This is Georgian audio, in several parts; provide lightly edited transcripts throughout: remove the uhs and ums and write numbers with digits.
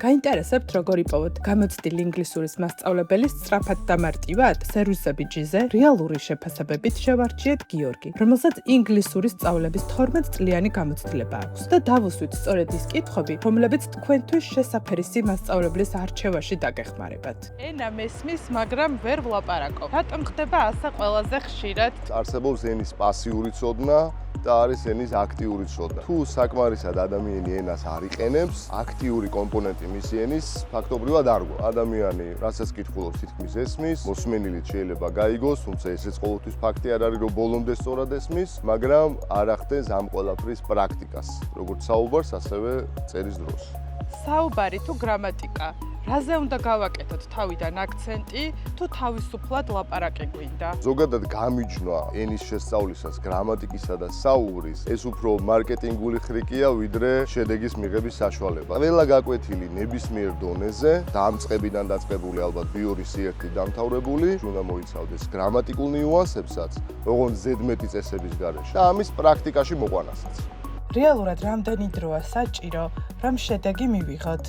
გაინტერესებთ როგორ იპოვოთ გამოცდილი ინგლისურის მასწავლებელის სწრაფად და მარტივად? სერვისები G-ზე რეალური შეფასებებით შევარჩიეთ გიორგი, რომელსაც ინგლისურის სწავლების 12 წლიანი გამოცდილება აქვს და დავუსვით სწორედ ის კითხვები, რომლებიც თქვენთვის შესაფერისი მასწავლებლის არჩევაში დაგეხმარებათ. ენა მესმის, მაგრამ ვერ ვლაპარაკობ. რატომ ხდება ასე ყველაზე ხშირად? არსებობს ენის პასიური ცოდნა და არის ენის აქტიური ცოდნა. თუ საკმარისად ადამიანი ენას არ იყენებს, აქტიური კომპონენტი მისი ენის ფაქტობრივად არ გვაქვს. ადამიანი, რასაც კითხულობს, თითქმის ესმის, მოსმენილით შეიძლება გაიგოს, თუმცა ესეც ყოველთვის ფაქტი არ არის, რომ ბოლომდე სწორად ესმის, მაგრამ არ ახდენს ამ ყველაფრის პრაქტიკას, როგორც საუბარს, ასევე წერის დროს. საუბარი თუ გრამატიკა, რაზე უნდა გავაკეთოთ თავიდან აქცენტი, თუ თავისუფლად ლაპარაკი გვინდა? ზოგადად გამიჯნა ენის შესწავლისას გრამატიკისა და საუბრის, ეს უფრო მარკეტინგული ხრიკია, ვიდრე შედეგის მიღების საშუალება. ყველა გაკვეთილი ნებისმიერ დონეზე, დამწყებიდან დაწყებული ალბათ B2 C1 დამთავრებული, უნდა მოიცავდეს გრამატიკულ ნიუანსებსაც, ოღონდ ზედმეტი წესების გარეშე და ამის პრაქტიკაში მოყვანასაც. რეალურად რამდენი დროა საჭირო, რომ შედეგი მივიღოთ?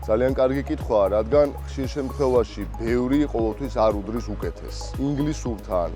ძალიან კარგი კითხვაა, რადგან ხშირ შემთხვევაში ბევრი ყოველთვის არ უდრის უკეთეს. ინგლისურთან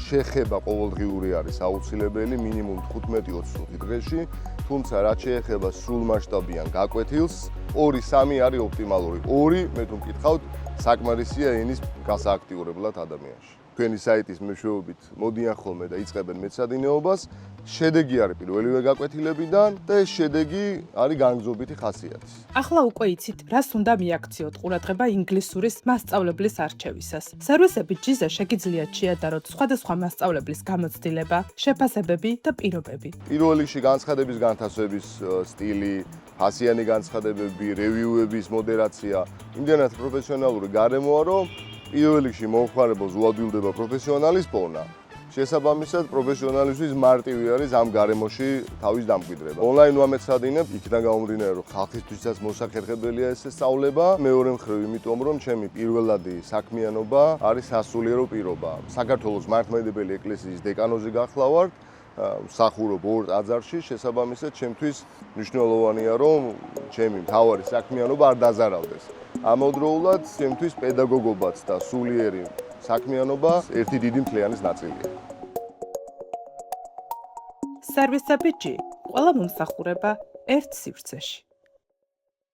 შეხება ყოველდღიური არის აუცილებელი, მინიმუმ 15-20 დღეში, თუმცა რაც შეეხება სრულმასშტაბიან გაკვეთილს, 2-3 არის ოპტიმალური. 2 მე თუ მკითხავთ, საკმარისია ენის გასააქტიურებლად ადამიანში. თქვენი საიტის მეშვეობით მოდიან ხოლმე და იწყებენ მეცადინეობას, შედეგი არის პირველივე გაკვეთილებიდან და ეს შედეგი არის განგზობითი ხასიათის. ახლა უკვე იცით, რას უნდა მიაქციოთ ყურადღება ინგლისურის მასწავლებლის არჩევისას. სერვისები G-ზე შეგიძლიათ შეადაროთ სხვადასხვა მასწავლებლის გამოცდილება, შეფასებები და პირობები. პირველ რიგში განცხადების განთავსების სტილი, ფასიანი განცხადებები, რევიუების მოდერაცია, იმდენად პროფესიონალური გარემოა, რომ პირველ რიგში მომხმარებელს უადვილდება პროფესიონალის პოვნა. შესაბამისად, პროფესიონალისთვის მარტივი არის ამ გარემოში თავის დამკვიდრება. ონლაინ ვამეცადინებ, იქიდან გამომდინარე, რომ ხალხისთვისაც მოსახერხებელია ეს სწავლება. მეორე მხრივ, იმიტომ რომ ჩემი პირველადი საქმიანობა არის სასულიერო პირობა. საქართველოს მართლმადიდებელი ეკლესიის დეკანოზი გახლავართ. მსახურობ 2 ტაძარში, შესაბამისად, ჩემთვის მნიშვნელოვანია, რომ ჩემი მთავარი საქმიანობა არ დაზარავდეს. ამავდროულად, ჩემთვის პედაგოგობაც და სულიერი საქმიანობა ერთი დიდი მთლიანის ნაწილია. სერვისები G, ყველა მომსახურება ერთ სივრცეში.